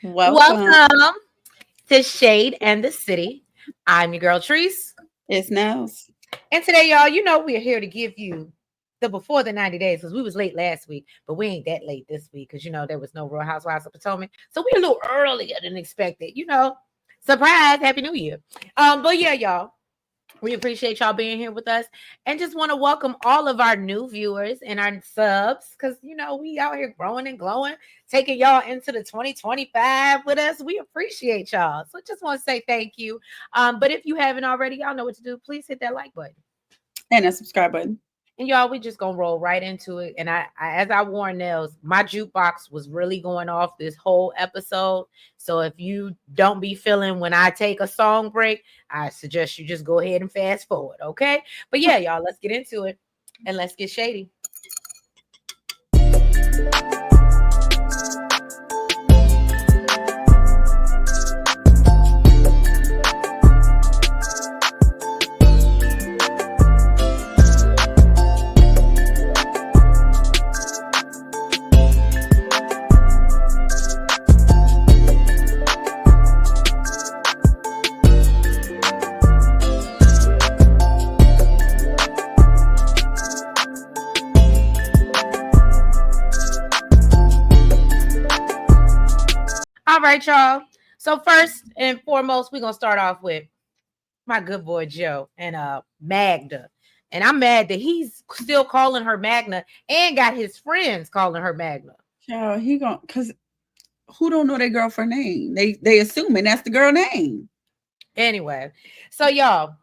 Welcome to Shade and the City. I'm your girl Treese. It's Niles. And today, y'all, you know we're here to give you the before the 90 days because we was late last week, but we ain't that late this week because, you know, there was no Real Housewives of Potomac. So we're a little earlier than expected, you know. Surprise, Happy New Year. But yeah, y'all. We appreciate y'all being here with us and just want to welcome all of our new viewers and our subs because, you know, we out here growing and glowing, taking y'all into the 2025 with us. We appreciate y'all. So just want to say thank you. But if you haven't already, y'all know what to do. Please hit that like button. And a subscribe button. And y'all, we just gonna roll right into it. And I as I warned Nels, my jukebox was really going off this whole episode. So if you don't be feeling when I take a song break, I suggest you just go ahead and fast forward, okay? But yeah, y'all, let's get into it and let's get shady. All right, y'all. So first and foremost, we're gonna start off with my good boy Joe and Magda. And I'm mad that he's still calling her Magna and got his friends calling her Magna. Yeah, he gonna cause who don't know their girlfriend name? They assuming that's the girl name. Anyway, so y'all,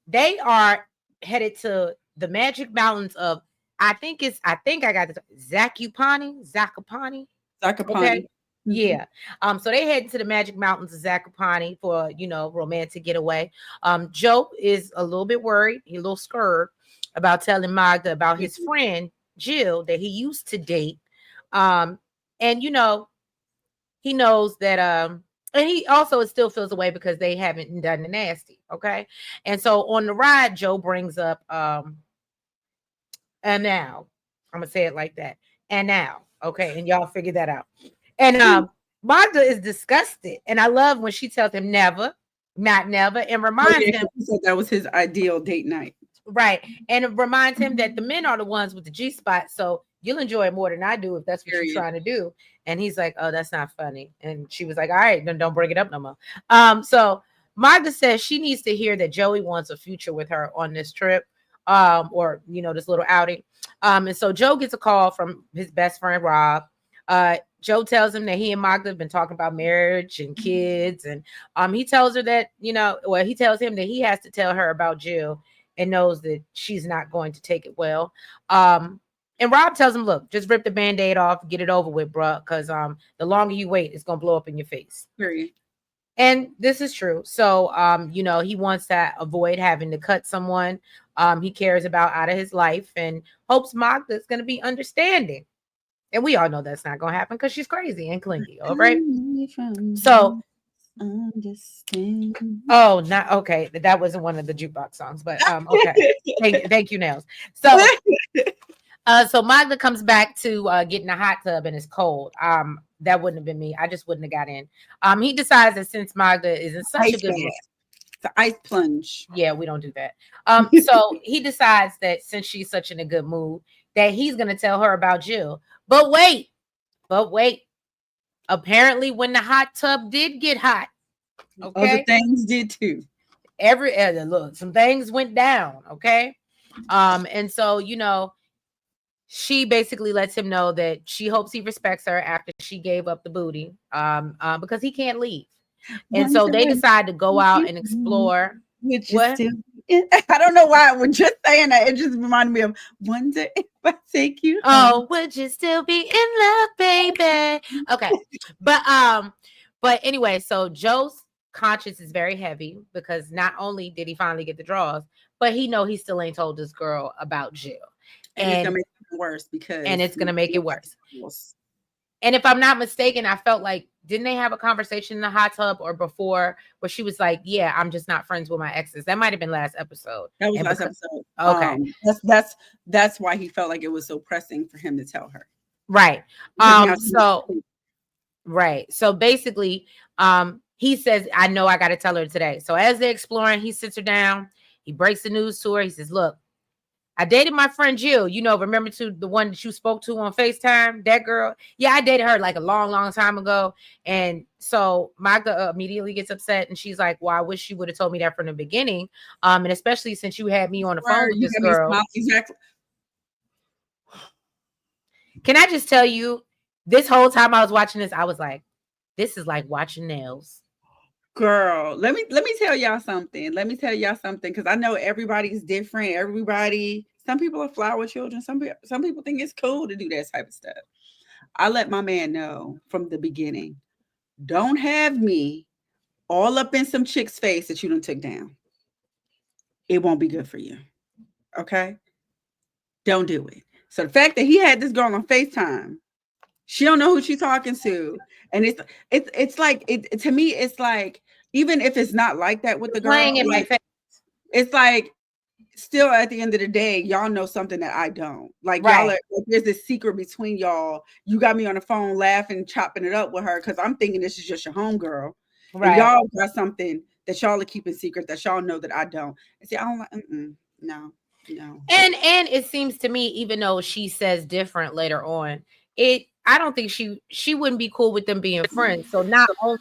they are headed to the Magic Mountains of I think I got this Zakopane. Okay. Yeah. So they head to the Magic Mountains of Zakopane for, you know, romantic getaway. Joe is a little bit worried, he's a little scared about telling Magda about his friend Jill that he used to date. And you know, he knows that and he also still feels away because they haven't done the nasty. Okay. And so on the ride, Joe brings up and now I'm gonna say it like that. And now, okay, and y'all figure that out. And Magda is disgusted. And I love when she tells him never, not never, and reminds him he said that was his ideal date night. right. And it reminds him that the men are the ones with the G spot. So you'll enjoy it more than I do if that's what you're trying to do. And he's like, oh, that's not funny. And she was like, all right, then don't bring it up no more. So Magda says she needs to hear that Joey wants a future with her on this trip. Or you know, this little outing. And so Joe gets a call from his best friend Rob. Joe tells him that he and Magda have been talking about marriage and kids, and he tells her that, you know, well, he tells him that he has to tell her about Jill and knows that she's not going to take it well. And Rob tells him, look, just rip the band-aid off, get it over with, bruh, because the longer you wait, it's gonna blow up in your face. Period. And this is true. So you know, he wants to avoid having to cut someone he cares about out of his life and hopes Magda's gonna be understanding. And we all know that's not gonna happen because she's crazy and clingy. All right. So understand. Oh, not okay. That wasn't one of the jukebox songs, but okay. Thank you, Nails. So so Magda comes back to get in a hot tub and it's cold. That wouldn't have been me. I just wouldn't have got in. He decides that since Magda is in such a good mood. The ice plunge. Yeah, we don't do that. So he decides that since she's such in a good mood, that he's gonna tell her about Jill. But wait. Apparently, when the hot tub did get hot, okay, other things did too. Look, some things went down, okay. And so, you know, she basically lets him know that she hopes he respects her after she gave up the booty, because he can't leave. And so they decide to go out and explore. What? I don't know why. When just saying that, it just reminded me of wonder if I take you. Oh, would you still be in love, baby? Okay, but anyway, so Joe's conscience is very heavy because not only did he finally get the draws, but he still ain't told this girl about Jill, and it's gonna make it worse it's gonna make it worse. And if I'm not mistaken, I felt like, didn't they have a conversation in the hot tub or before where she was like, yeah, I'm just not friends with my exes? That might have been last episode. That was last episode. Okay. That's why he felt like it was so pressing for him to tell her. Right. Right. So basically, he says, I know I got to tell her today. So as they're exploring, he sits her down. He breaks the news to her. He says, look, I dated my friend Jill. You know, remember to the one that you spoke to on FaceTime? That girl. Yeah, I dated her like a long, long time ago. And so Magda immediately gets upset and she's like, well, I wish you would have told me that from the beginning. And especially since you had me on the phone with You this got me girl. exactly. Can I just tell you, this whole time I was watching this, I was like, this is like watching Nails. Girl, let me tell y'all something. Let me tell y'all something, because I know everybody's different. Some people are flower children. Some people think it's cool to do that type of stuff. I let my man know from the beginning, don't have me all up in some chick's face that you done took down. It won't be good for you. Okay? Don't do it. So the fact that he had this girl on FaceTime, she don't know who she's talking to. And it's like, to me, it's like, even if it's not like that with the girl, Playing in my face. It's like, still at the end of the day, y'all know something that I don't. Like, right. Y'all are, like, there's this secret between y'all. You got me on the phone laughing, chopping it up with her because I'm thinking this is just your homegirl. Right. And y'all got something that y'all are keeping secret that y'all know that I don't. And see, I don't like, no. And it seems to me, even though she says different later on, I don't think she wouldn't be cool with them being friends. So not only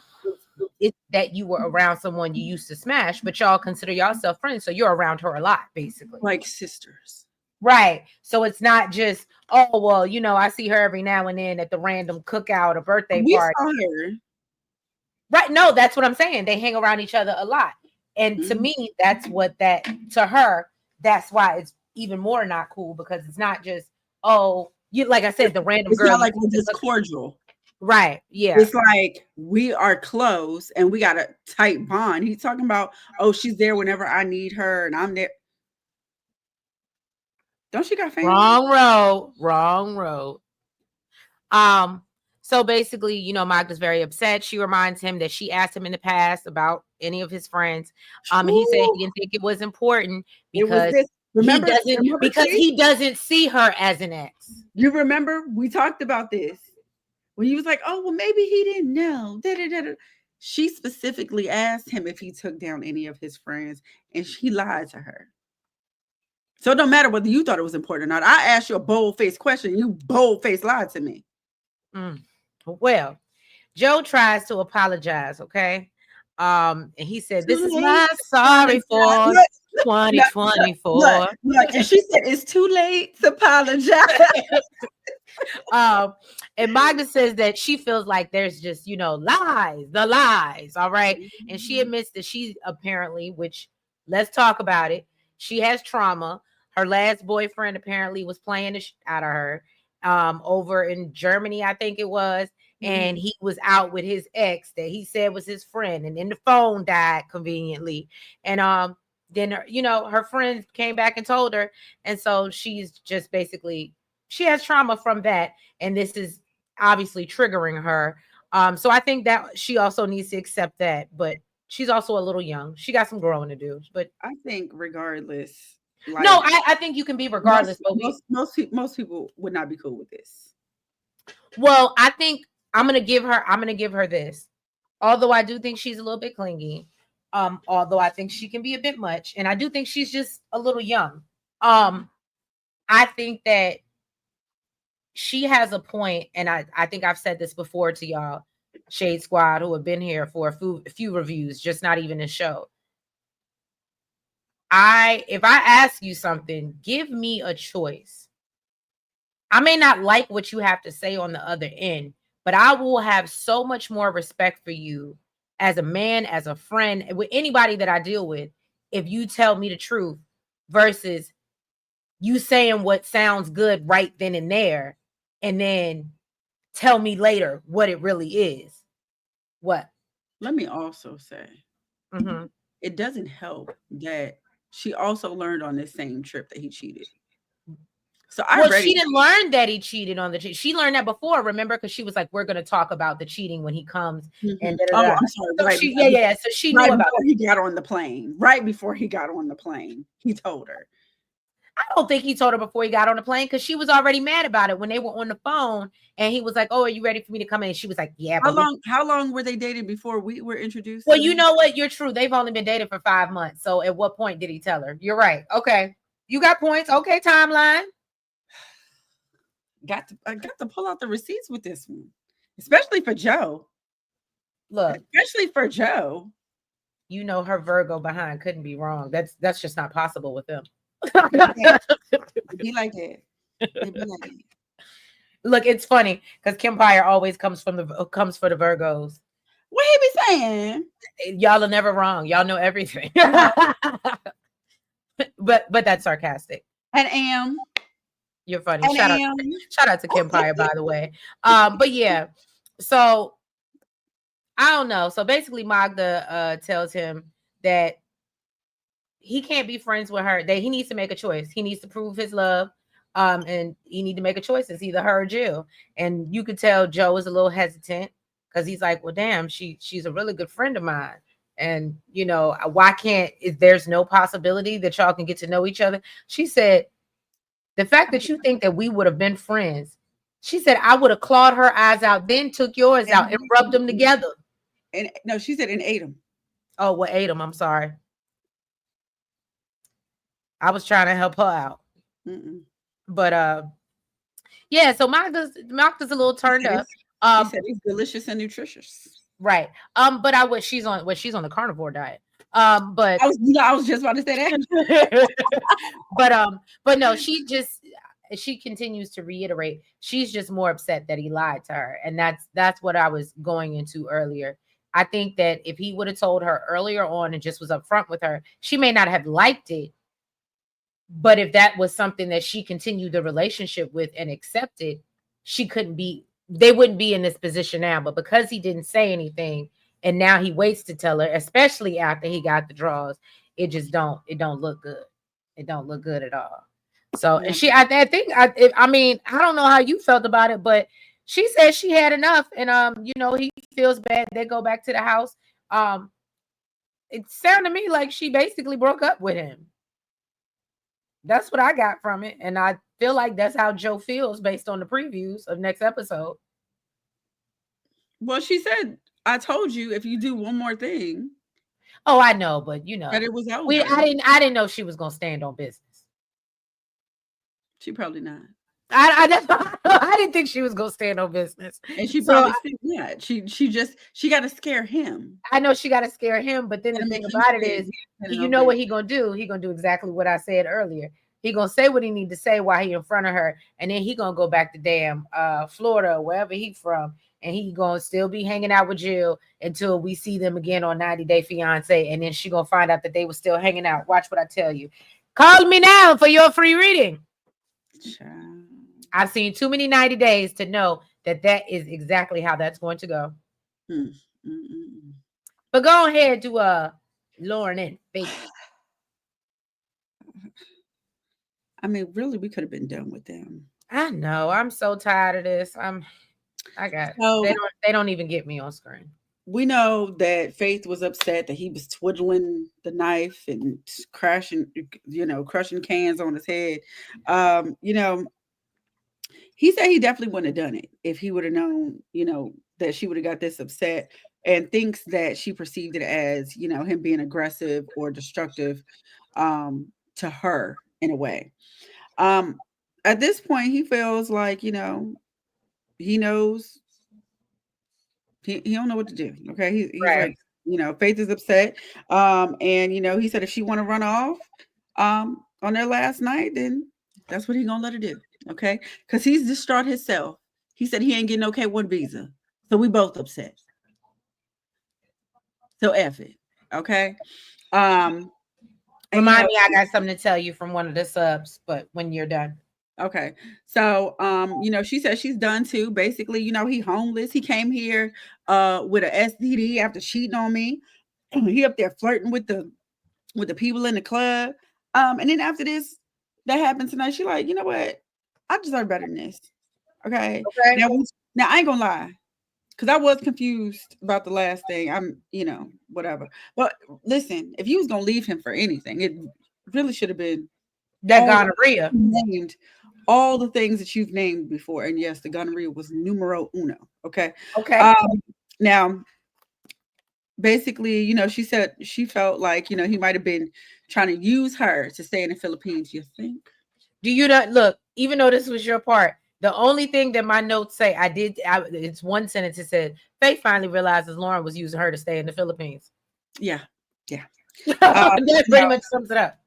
it's that you were around someone you used to smash, but y'all consider yourself friends. So you're around her a lot, basically. Like sisters. Right. So it's not just, oh, well, you know, I see her every now and then at the random cookout or birthday party. Saw her. Right. No, that's what I'm saying. They hang around each other a lot. And to me, that's what to her, that's why it's even more not cool, because it's not just, oh, you, like I said, the random it's girl. Not like we're just cordial. Right. Yeah. It's like we are close and we got a tight bond. He's talking about, oh, she's there whenever I need her and I'm there. Don't she got family? Wrong road. So basically, you know, Magda's very upset. She reminds him that she asked him in the past about any of his friends. And he said he didn't think it was important because he doesn't see her as an ex. You remember we talked about this when he was like, oh, well, maybe he didn't know. She specifically asked him if he took down any of his friends, and she lied to her. So it don't matter whether you thought it was important or not. I asked you a bold-faced question. You bold-faced lied to me. Well, Joe tries to apologize, okay? And he said, this is my sorry for 2024. Look, and she said, it's too late to apologize. And Magda says that she feels like there's just, you know, the lies, all right? And she admits that she apparently, which, let's talk about it, she has trauma. Her last boyfriend apparently was playing the shit out of her over in Germany, I think it was. And he was out with his ex that he said was his friend, and then the phone died conveniently. And then, you know, her friend came back and told her, and so she's just basically, she has trauma from that, and this is obviously triggering her. So I think that she also needs to accept that, but she's also a little young. She got some growing to do. But I think regardless, like, no, I think you can be regardless. Most people would not be cool with this. Well, I think I'm gonna give her this. Although I do think she's a little bit clingy. Although I think she can be a bit much, and I do think she's just a little young. I think that she has a point, and I think I've said this before to y'all, Shade Squad, who have been here for a few reviews, just not even a show. If I ask you something, give me a choice. I may not like what you have to say on the other end, but I will have so much more respect for you as a man, as a friend, with anybody that I deal with, if you tell me the truth versus you saying what sounds good right then and there and then tell me later what it really is. What? Let me also say, it doesn't help that she also learned on this same trip that he cheated. So she didn't learn that he cheated on the cheat. She learned that before, remember? Because she was like, we're going to talk about the cheating when he comes. And I'm sorry. So so she knew about it. He got on the plane. Right before he got on the plane, he told her. I don't think he told her before he got on the plane because she was already mad about it when they were on the phone and he was like, "Oh, are you ready for me to come in?" And she was like, "Yeah, but How long were they dating before we were introduced well, to you them? know what? You're true. They've only been dating for 5 months. So at what point did he tell her? You're right. Okay. You got points. Okay, timeline. I got to pull out the receipts with this one, especially for Joe. Look, Especially for Joe. you know her Virgo behind couldn't be wrong. That's just not possible with them. It'd be like that. It'd be like that. Look, it's funny because Kempire always comes for the Virgos. What he be saying? Y'all are never wrong. Y'all know everything. but that's sarcastic. And am. You're funny. And Shout out to Kempire, by the way. But yeah, so I don't know. So basically, Magda tells him that he can't be friends with her. That he needs to make a choice. He needs to prove his love. And he need to make a choice. It's either her or Jill. And you could tell Joe is a little hesitant because he's like, well, damn, she's a really good friend of mine. And you know, why can't if there's no possibility that y'all can get to know each other? She said, the fact that you think that we would have been friends, she said, I would have clawed her eyes out, then took yours out and rubbed them together. And no, she said and ate them. Oh, well, ate them. I'm sorry. I was trying to help her out. Mm-mm. But yeah, so Magda's a little turned up. She said it's delicious and nutritious. Right. But she's on the carnivore diet. But I was just about to say that. but no, she continues to reiterate she's just more upset that he lied to her. And that's what I was going into earlier. I think that if he would have told her earlier on and just was upfront with her, she may not have liked it. But if that was something that she continued the relationship with and accepted, they wouldn't be in this position now. But because he didn't say anything and now he waits to tell her, especially after he got the draws, it don't look good. It don't look good at all. So and I mean, I don't know how you felt about it, but she said she had enough and you know, he feels bad. They go back to the house. It sounded to me like she basically broke up with him. That's what I got from it. And I feel like that's how Joe feels based on the previews of next episode. Well, she said, I told you if you do one more thing. Oh, I know, but you know, that it was over. I didn't know she was gonna stand on business. She probably not. I didn't think she was gonna stand on business. And she probably not. She got to scare him. I know she got to scare him, but then the thing about it is, you know what he gonna do? He gonna do exactly what I said earlier. He gonna say what he need to say while he in front of her, and then he gonna go back to damn Florida or wherever he from, and he gonna still be hanging out with Jill until we see them again on 90 Day Fiancé, and then she gonna find out that they were still hanging out. Watch what I tell you. Call me now for your free reading. Child. I've seen too many 90 days to know that is exactly how that's going to go. But go ahead to Loren Faith. I mean, really, we could have been done with them. I know. I'm so tired of this. They don't even get me on screen. We know that Faith was upset that he was twiddling the knife and crushing cans on his head. He said he definitely wouldn't have done it if he would have known, that she would have got this upset, and thinks that she perceived it as, him being aggressive or destructive to her in a way. At this point, he feels like, he knows he don't know what to do. Okay. He's right. Like, Faith is upset. And he said if she want to run off on their last night, then that's what he's gonna let her do. Okay, because he's distraught himself. He said he ain't getting no K1 visa, so we both upset. So F it. Okay. Remind me, I got something to tell you from one of the subs, but when you're done. Okay. So she said she's done too. Basically, he homeless. He came here with an STD after cheating on me. He up there flirting with the people in the club. And then after this, that happened tonight. She like, you know what? I deserve better than this. Okay. Now I ain't gonna lie, because I was confused about the last thing. I'm, whatever. But listen, if you was gonna leave him for anything, it really should have been That gonorrhea. named all the things that you've named before, and yes, the gonorrhea was numero uno. Okay. Okay. Now, basically, she said she felt like he might have been trying to use her to stay in the Philippines. You think? Do you not look? Even though this was your part, the only thing that my notes say it's one sentence. It said Faith finally realizes Loren was using her to stay in the Philippines. Yeah, yeah. That pretty much sums it up.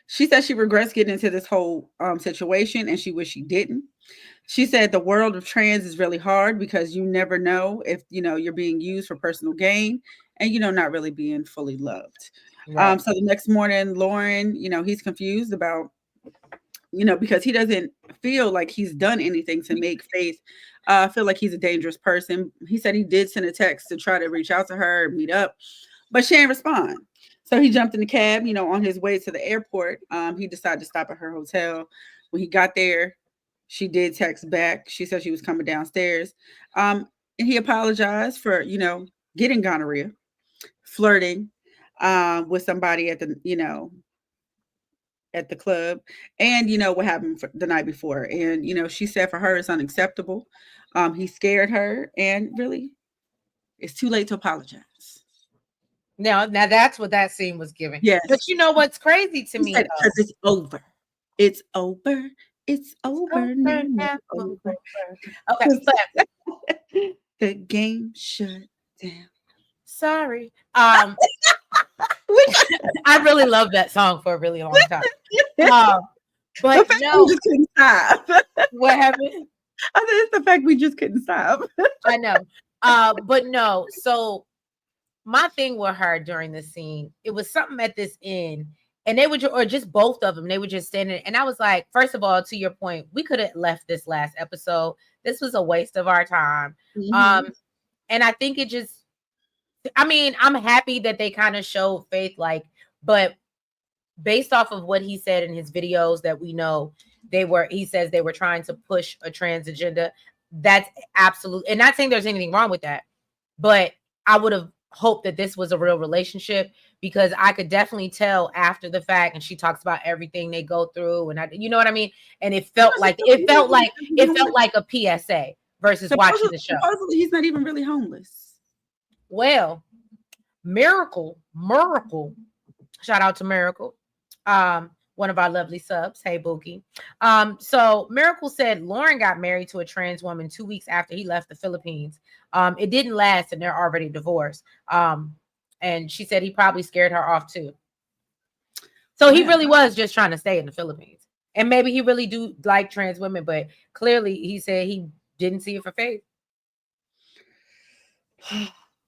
She said she regrets getting into this whole situation, and she wished she didn't. She said the world of trans is really hard because you never know if you're being used for personal gain, and not really being fully loved. Right. So the next morning, Loren, he's confused about because he doesn't feel like he's done anything to make Faith feel like he's a dangerous person. He said he did send a text to try to reach out to her and meet up, but she didn't respond. So he jumped in the cab, on his way to the airport. He decided to stop at her hotel. When he got there, she did text back. She said she was coming downstairs. And he apologized for, getting gonorrhea, flirting with somebody at the club, and what happened for the night before. And she said for her it's unacceptable. He scared her, and really it's too late to apologize. Now that's what that scene was giving. Yes. But you know what's crazy to me? Because it's over. It's over. It's over. Now. Over. Okay. But the game shut down. Sorry. I really love that song for a really long time. But no, we just couldn't stop. What happened? I said it's the fact we just couldn't stop. I know. But no, so my thing with her during the scene, it was something at this end, and they would, or just both of them, they were just standing. And I was like, first of all, to your point, we could have left this last episode. This was a waste of our time. Mm-hmm. And I think it just, I mean, I'm happy that they kind of showed Faith, like, but based off of what he said in his videos that we know, he says they were trying to push a trans agenda. That's absolute, and not saying there's anything wrong with that, but I would have hoped that this was a real relationship, because I could definitely tell after the fact, and she talks about everything they go through, and you know what I mean? And it felt like a PSA versus watching the show. Supposedly he's not even really homeless. Well, Miracle, shout out to Miracle. One of our lovely subs. Hey, Bookie. So Miracle said Loren got married to a trans woman 2 weeks after he left the Philippines. It didn't last, and they're already divorced. And she said he probably scared her off too. So he really was just trying to stay in the Philippines. And maybe he really do like trans women, but clearly he said he didn't see it for Faith.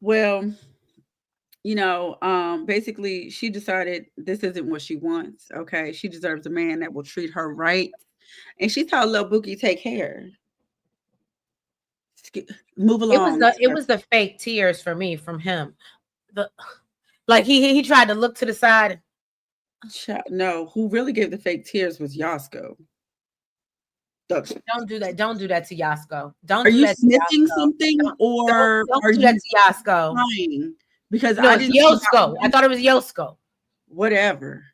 Well, basically she decided this isn't what she wants. Okay. She deserves a man that will treat her right. And she told Lil Bookie, take care. Move along. It was the fake tears for me from him. Like he tried to look to the side. No, who really gave the fake tears was Yasko. Don't do that. Don't do that to Yasko. Don't. Are you sniffing something, or are you that to Yasko? Crying? Because no, it's Yosko. I thought it was Yosko. Whatever.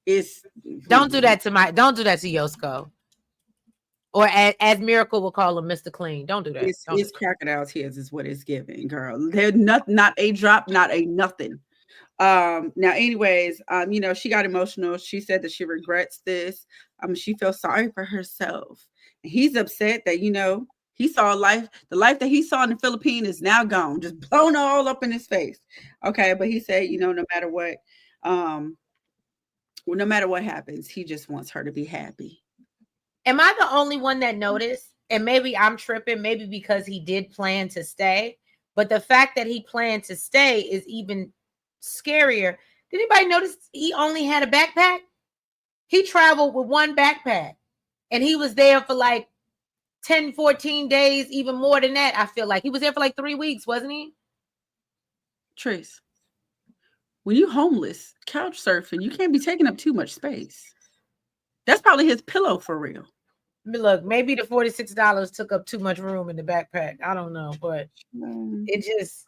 Don't do that to Yosko. Or as Miracle will call him, Mr. Clean. Don't do that. It's crocodile tears is what it's giving, girl. They're not a drop, not a nothing. Now, anyways, she got emotional. She said that she regrets this. She feels sorry for herself. And he's upset that, he saw the life that he saw in the Philippines is now gone, just blown all up in his face. Okay. But he said, no matter what happens, he just wants her to be happy. Am I the only one that noticed? And maybe I'm tripping, maybe because he did plan to stay, but the fact that he planned to stay is even scarier. Did anybody notice he only had a backpack? He traveled with one backpack, and he was there for like 10, 14 days, even more than that. I feel like he was there for like 3 weeks, wasn't he? Trace, when you homeless, couch surfing, you can't be taking up too much space. That's probably his pillow for real. Look, maybe the $46 took up too much room in the backpack. I don't know, but it just,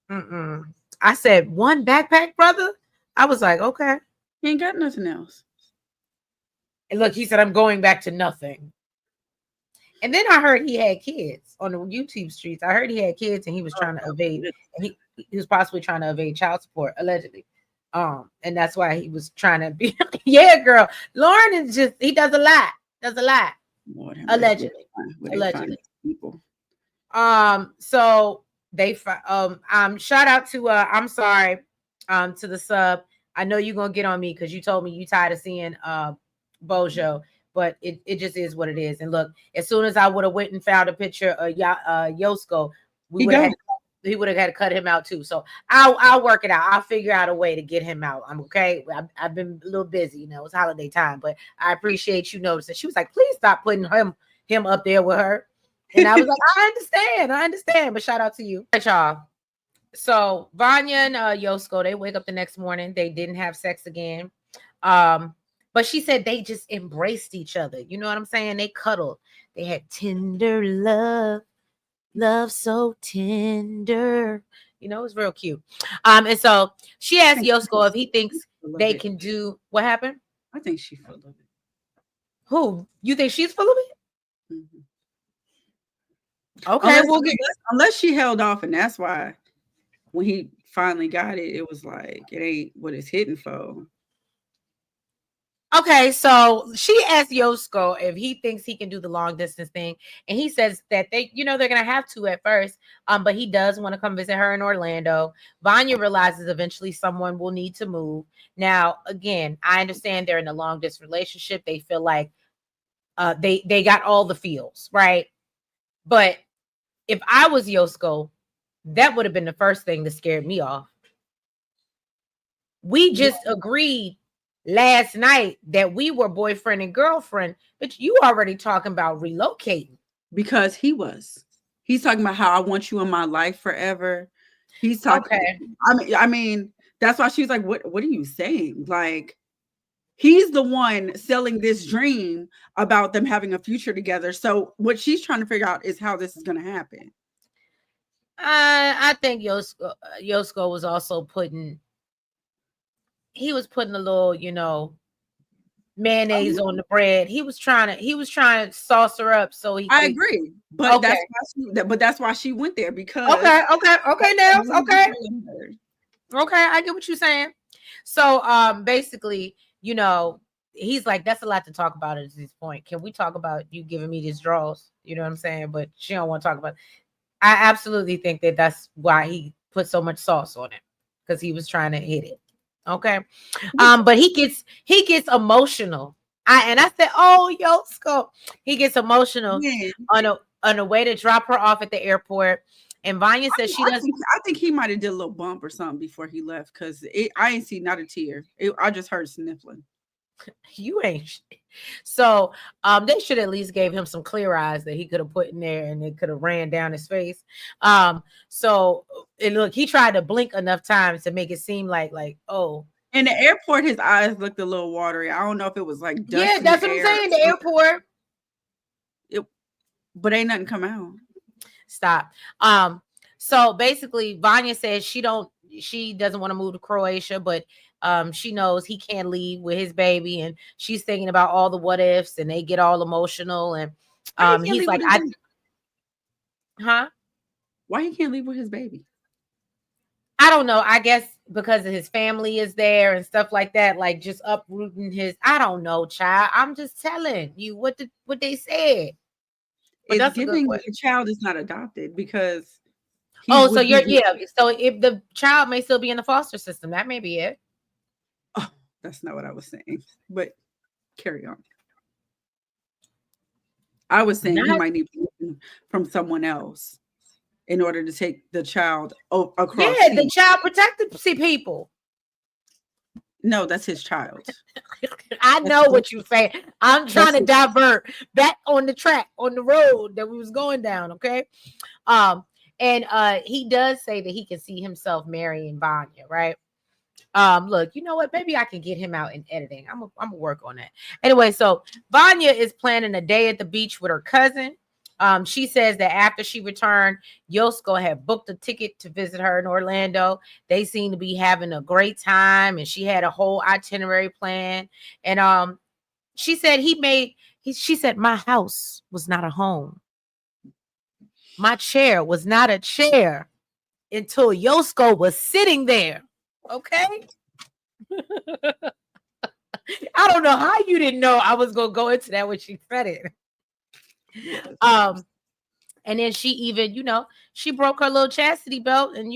I said, one backpack, brother? I was like, okay. He ain't got nothing else. And look, he said, I'm going back to nothing. And then I heard he had kids on the YouTube streets. I heard he had kids and he was trying to evade. And he was possibly trying to evade child support, allegedly. And that's why he was trying to be. Yeah, girl. Loren is just, he does a lot. Does a lot. Allegedly. Allegedly. People. So they shout out to I'm sorry, to the sub. I know you're gonna get on me because you told me you tired of seeing Bojo, but it just is what it is. And look, as soon as I would have went and found a picture of Yosko, he would have had to cut him out too. So I'll work it out. I'll figure out a way to get him out. I'm okay. I've been a little busy, you know, it's holiday time, but I appreciate you noticing. She was like, please stop putting him up there with her. And I was like, I understand. But shout out to you. All right, y'all. So Vanja and Yosko, they wake up the next morning. They didn't have sex again. But she said they just embraced each other. You know what I'm saying? They cuddled. They had tender love so tender. You know, it was real cute. And so she asked Yosko if he thinks they can do what happened. I think she's full of it. Who? You think she's full of it? Mm-hmm. Okay, unless she held off, and that's why when he finally got it, it was like it ain't what it's hitting for. Okay, so she asked Yosko if he thinks he can do the long distance thing, and he says that they're gonna have to at first, but he does want to come visit her in Orlando. Vanja realizes eventually someone will need to move. Now, again, I understand they're in a long distance relationship. They feel like they got all the feels, right? But if I was Yosko, that would have been the first thing that scared me off. We just agreed last night that we were boyfriend and girlfriend, but you already talking about relocating. Because he's talking about how I want you in my life forever. He's talking. Okay. I mean, that's why she's like, what are you saying? Like, he's the one selling this dream about them having a future together. So what she's trying to figure out is how this is going to happen. I think Yosko was also putting a little, you know, mayonnaise on the bread. He was trying to sauce her up so he. I agree, but okay. That's why she went there because. Okay, Nels. Okay, I get what you're saying. So, basically, you know, he's like, that's a lot to talk about at this point. Can we talk about you giving me these draws? You know what I'm saying? But she don't want to talk about it. I absolutely think that that's why he put so much sauce on it, because he was trying to hit it. Okay. But he gets emotional. I said, oh, Yosko. He gets emotional on a way to drop her off at the airport. And Vanja says she doesn't. I think he might have did a little bump or something before he left, because I ain't see not a tear. I just heard sniffling. You ain't. So they should at least gave him some clear eyes that he could have put in there, and it could have ran down his face. So look, he tried to blink enough times to make it seem like oh. In the airport, his eyes looked a little watery. I don't know if it was like dust. Yeah, that's what I'm saying. The airport. But ain't nothing come out. Stop. So basically, Vanja says she doesn't want to move to Croatia, but she knows he can't leave with his baby, and she's thinking about all the what ifs, and they get all emotional, and he's like, why he can't leave with his baby? I don't know. I guess because his family is there and stuff like that, like just uprooting his. I don't know, child. I'm just telling you what they said. But it's giving the child is not adopted because. So So if the child may still be in the foster system, that may be it. Oh, that's not what I was saying. But carry on. I was saying he might need permission from someone else in order to take the child across. Yeah, the child protective people. No, that's his child. I know what you're saying. I'm trying to divert back on the track, on the road that we was going down. Okay. And he does say that he can see himself marrying Vanja, right? Look, you know what? Maybe I can get him out in editing. I'm gonna work on that. Anyway, so Vanja is planning a day at the beach with her cousin. She says that after she returned, Yosko had booked a ticket to visit her in Orlando. They seem to be having a great time, and she had a whole itinerary plan. And she said she said my house was not a home. My chair was not a chair until Yosko was sitting there. Okay. I don't know how you didn't know I was gonna go into that when she said it. And then she even, she broke her little chastity belt and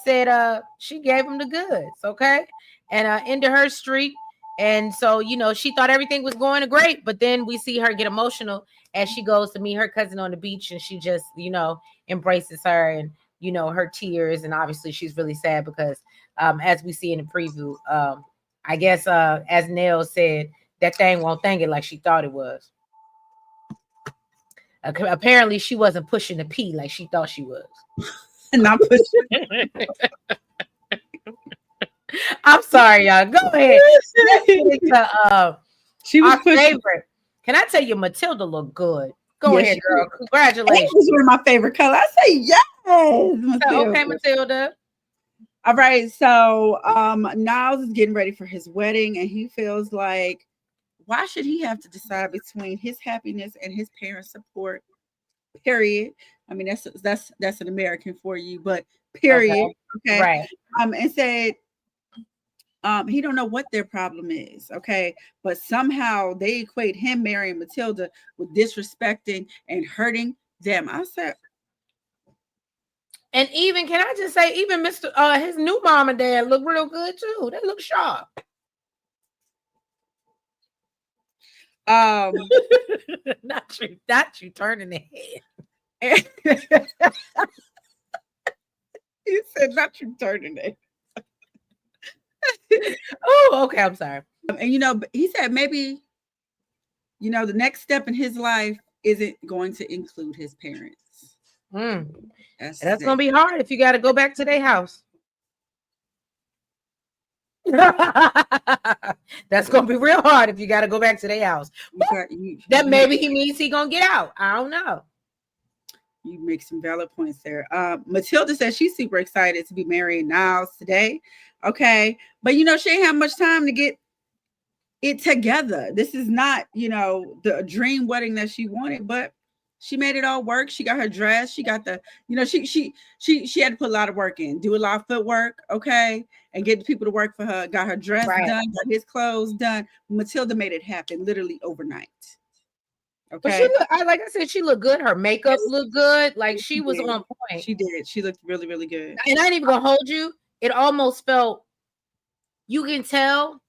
said she gave him the goods, okay? And into her streak. And so, she thought everything was going great, but then we see her get emotional as she goes to meet her cousin on the beach, and she just, embraces her and her tears, and obviously she's really sad because as we see in the preview, I guess as Nell said, that thing won't thank it like she thought it was. Apparently she wasn't pushing the P like she thought she was. Not pushing. I'm sorry, y'all. Go ahead. She was our favorite. Can I tell you, Matilda looked good? Go ahead, girl. Congratulations. This was my favorite color. I say yes. Matilda. Okay, Matilda. All right. So Niles is getting ready for his wedding, and he feels like, why should he have to decide between his happiness and his parents' support? Period. I mean, that's an American for you, but period. Okay. Right. And said he don't know what their problem is. Okay. But somehow they equate him marrying Matilda with disrespecting and hurting them. I said, and even, can I just say, even Mr. His new mom and dad look real good too. They look sharp. Not you turning the head. He said, not you turning it. Oh, okay. I'm sorry. And he said maybe, the next step in his life isn't going to include his parents. That's gonna be hard if you got to go back to their house. That's gonna be real hard if you got to go back to their house. That maybe he means he gonna get out. I don't know. You make some valid points there. Matilda says she's super excited to be marrying Niles today. Okay, but she ain't have much time to get it together. This is not the dream wedding that she wanted, but she made it all work. She got her dress. She got the she had to put a lot of work in, do a lot of footwork, okay, and get the people to work for her. Got her dress done, got his clothes done. Matilda made it happen literally overnight. Okay, but like I said, she looked good. Her makeup looked good. Like she was on point. She did. She looked really, really good. And I ain't even gonna hold you. It almost felt, you can tell.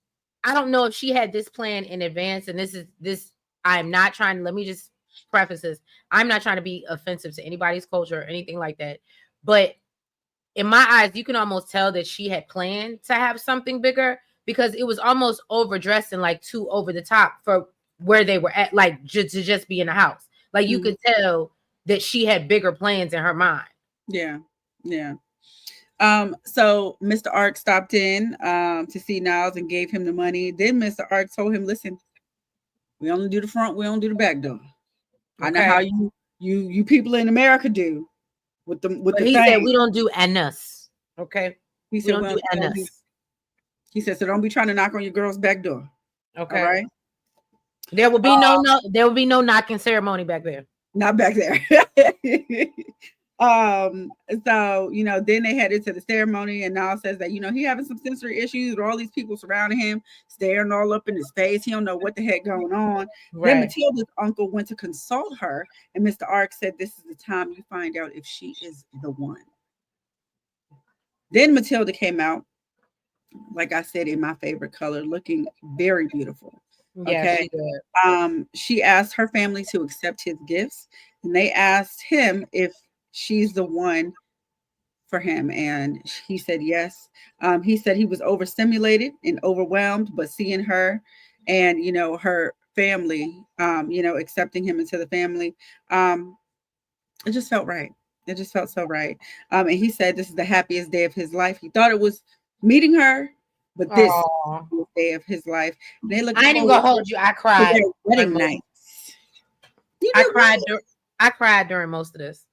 I don't know if she had this plan in advance. And this. I'm not trying to. Let me just preface this. I'm not trying to be offensive to anybody's culture or anything like that. But in my eyes, you can almost tell that she had planned to have something bigger, because it was almost overdressed and like too over the top for where they were at, like to just be in the house. Like you could tell that she had bigger plans in her mind. Yeah. So Mr. Ark stopped in to see Niles and gave him the money. Then Mr. Ark told him, listen, we only do the front, we don't do the back door. Okay. I know how you people in America do with the he said we don't do anus. Okay. He said we don't do anus. He said, so don't be trying to knock on your girl's back door. Okay. All right. There will be there will be no knocking ceremony back there. Not back there. So then they headed to the ceremony, and Niles says that he having some sensory issues with all these people surrounding him, staring all up in his face. He don't know what the heck going on. Right. Then Matilda's uncle went to consult her, and Mr. Ark said, this is the time you find out if she is the one. Then Matilda came out, like I said, in my favorite color, looking very beautiful. Yeah, okay. She asked her family to accept his gifts, and they asked him if she's the one for him, and he said yes. He said he was overstimulated and overwhelmed, but seeing her and her family, accepting him into the family, it just felt right. It just felt so right. And he said this is the happiest day of his life. He thought it was meeting her, but this day of his life. I ain't even gonna hold you. I cried. Wedding night. I cried during most of this.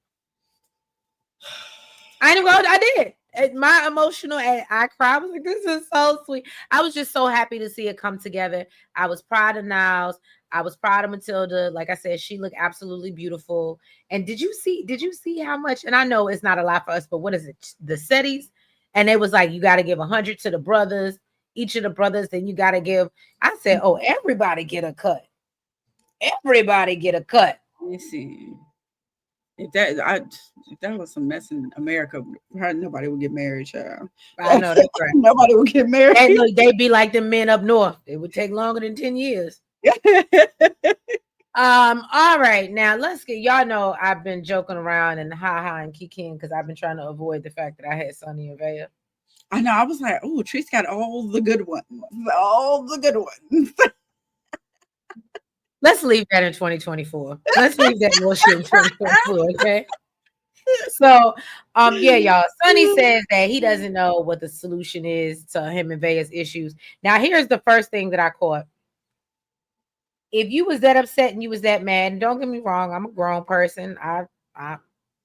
I did. my emotional, and I cried. I was like, this is so sweet. I was just so happy to see it come together. I was proud of Niles. I was proud of Matilda. Like I said, she looked absolutely beautiful. And did you see how much? And I know it's not a lot for us, but what is it? The cities. And it was like, you got to give 100 to the brothers, each of the brothers. Then you got to give. I said, oh, everybody get a cut. Everybody get a cut. Let me see. If that was some mess in America, nobody would get married, child. I know that's right. Nobody would get married. And look, they'd be like the men up north. It would take longer than 10 years. All right. Now let's get, y'all know I've been joking around and and kikiing because I've been trying to avoid the fact that I had Sunny and Veah. I know. I was like, oh, Tree's got all the good ones. All the good ones. Let's leave that in 2024. Let's leave that bullshit in 2024, okay? So, yeah, y'all. Sunny says that he doesn't know what the solution is to him and Veah's issues. Now, here's the first thing that I caught. If you was that upset and you was that mad, and don't get me wrong, I'm a grown person. I've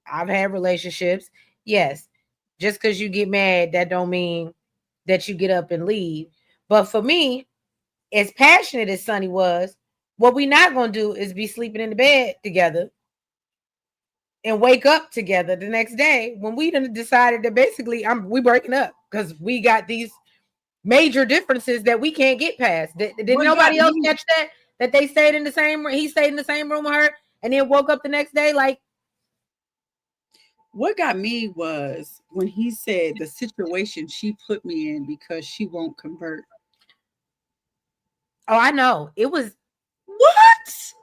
had relationships. Yes, just because you get mad, that don't mean that you get up and leave. But for me, as passionate as Sunny was, what we not gonna do is be sleeping in the bed together and wake up together the next day when we done decided that basically we breaking up because we got these major differences that we can't get past. Did nobody else catch that? That they stayed in the same room, he stayed in the same room with her and then woke up the next day like. What got me was when he said the situation she put me in because she won't convert. Oh, I know. It was what?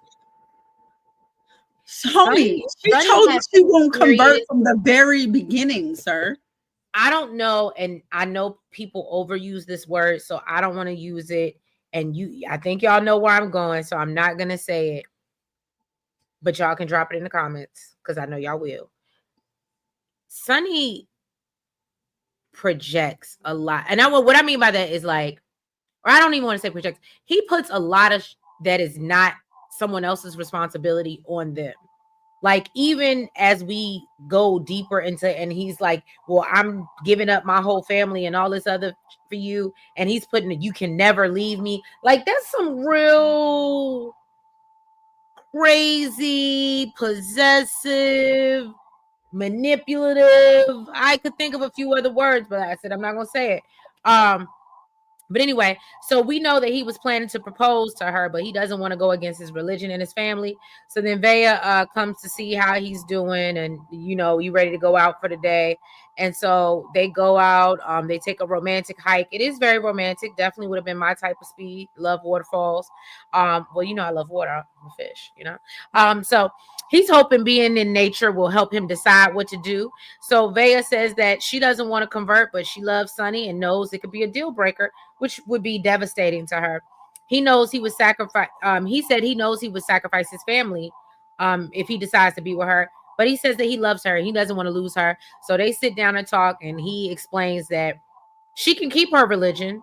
Homie, she told you she won't convert from the very beginning, sir. I don't know, and I know people overuse this word, so I don't want to use it. And I think y'all know where I'm going, so I'm not gonna say it. But y'all can drop it in the comments because I know y'all will. Sunny projects a lot, and what I mean by that is like, or I don't even want to say projects. He puts a lot of that is not someone else's responsibility on them. Like, even as we go deeper into, and he's like, well, I'm giving up my whole family and all this other for you. And he's putting it, you can never leave me. Like, that's some real crazy, possessive, manipulative. I could think of a few other words, but I said, I'm not going to say it. But anyway, so we know that he was planning to propose to her, but he doesn't want to go against his religion and his family. So then Veah comes to see how he's doing, and you ready to go out for the day. And so they go out. They take a romantic hike. It is very romantic. Definitely would have been my type of speed. Love waterfalls. Well, I love water. I'm a fish. So he's hoping being in nature will help him decide what to do. So Veah says that she doesn't want to convert, but she loves Sunny and knows it could be a deal breaker, which would be devastating to her. He knows he would sacrifice. He said he knows he would sacrifice his family if he decides to be with her. But he says that he loves her and he doesn't want to lose her. So they sit down and talk, and he explains that she can keep her religion.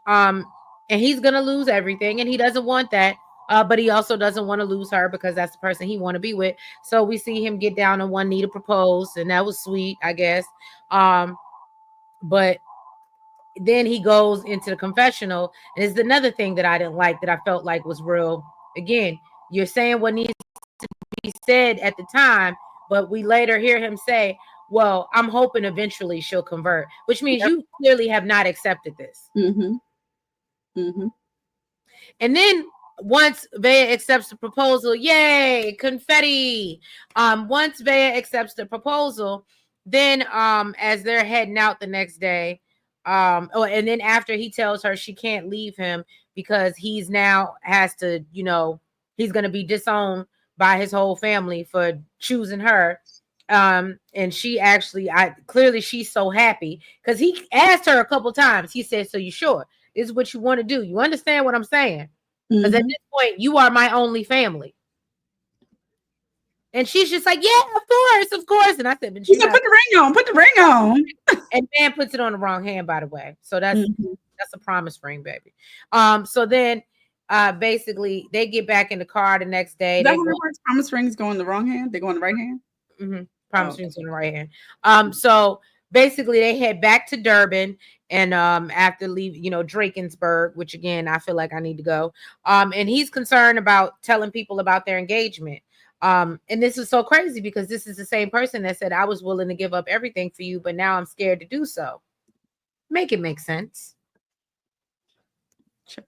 And he's gonna lose everything, and he doesn't want that. But he also doesn't want to lose her because that's the person he want to be with. So we see him get down on one knee to propose, and that was sweet, I guess. But then he goes into the confessional, and it's another thing that I didn't like, that I felt like was real. Again, you're saying what needs to be said at the time, but we later hear him say, well, I'm hoping eventually she'll convert, which means you clearly have not accepted this. And then once Veah accepts the proposal, yay, confetti. Once Veah accepts the proposal, then as they're heading out the next day, and then after he tells her she can't leave him because he's now has to, he's going to be disowned by his whole family for choosing her. And she actually, clearly she's so happy because he asked her a couple times. He said, so you sure this is what you want to do? You understand what I'm saying? Because at this point, you are my only family. And she's just like, yeah, of course. And I said, but put the ring on. And man puts it on the wrong hand, by the way. So that's a promise ring, baby. So then basically they get back in the car the next day. Promise rings go in the wrong hand? They go in the right hand? Promise rings on the right hand. So basically they head back to Durban, and after leave, Drakensburg, which again I feel like I need to go. And he's concerned about telling people about their engagement. And this is so crazy because this is the same person that said I was willing to give up everything for you, but now I'm scared to do so. Make it make sense.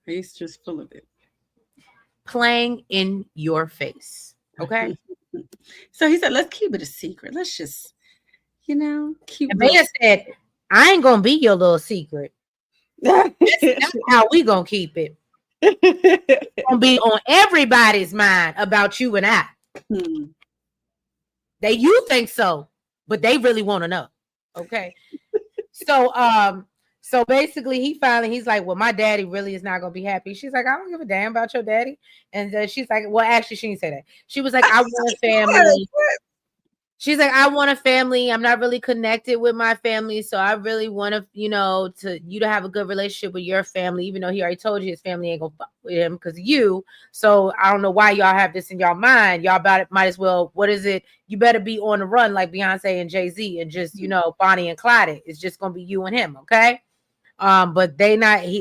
He's just full of it. Playing in your face. Okay. So he said, let's keep it a secret. Let's just, keep And Veah said, I ain't gonna be your little secret. That's how we gonna keep it. It's gonna be on everybody's mind about you and I. You think so, but they really want to know. Okay. So basically he's like, well, my daddy really is not gonna be happy. She's like, I don't give a damn about your daddy. And she's like, well, actually, she didn't say that. She was like, I want a family. She's like, I want a family. I'm not really connected with my family, so I really want to, to have a good relationship with your family, even though he already told you his family ain't gonna fuck with him because of you. So I don't know why y'all have this in y'all mind. Y'all about it might as well. What is it? You better be on the run like Beyonce and Jay-Z and just, Bonnie and Clyde it. It's just gonna be you and him, okay? But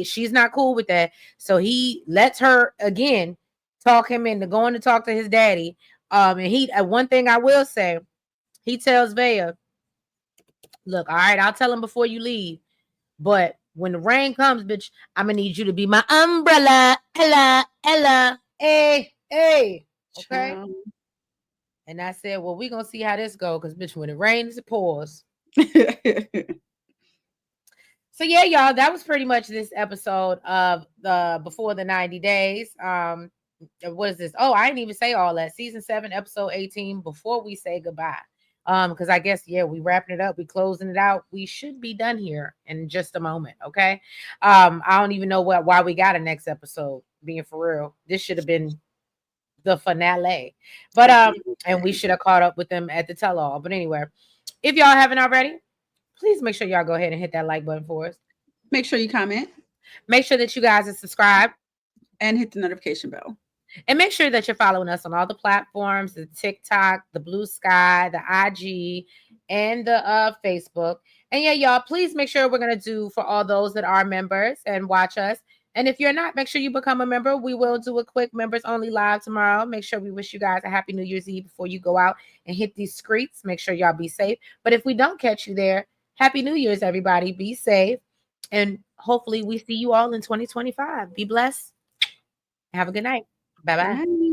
she's not cool with that. So he lets her again talk him into going to talk to his daddy. And one thing I will say. He tells Veah, look, all right, I'll tell him before you leave. But when the rain comes, bitch, I'm going to need you to be my umbrella. Ella. Hey. Okay? And I said, well, we're going to see how this goes. Because, bitch, when it rains, it pours. So, yeah, y'all, that was pretty much this episode of the Before the 90 Days. What is this? Oh, I didn't even say all that. Season 7, episode 18, Before We Say Goodbye. Because I guess, we wrapping it up, we closing it out. We should be done here in just a moment. Okay. I don't even know why we got a next episode, being for real. This should have been the finale. But and we should have caught up with them at the tell-all. But anyway, if y'all haven't already, please make sure y'all go ahead and hit that like button for us. Make sure you comment. Make sure that you guys are subscribed. And hit the notification bell. And make sure that you're following us on all the platforms, the TikTok, the BlueSky, the IG, and the Facebook. And yeah, y'all, please make sure we're going to do for all those that are members and watch us. And if you're not, make sure you become a member. We will do a quick members only live tomorrow. Make sure we wish you guys a happy New Year's Eve before you go out and hit these streets. Make sure y'all be safe. But if we don't catch you there, happy New Year's, everybody. Be safe. And hopefully we see you all in 2025. Be blessed. Have a good night. Bye-bye. Bye.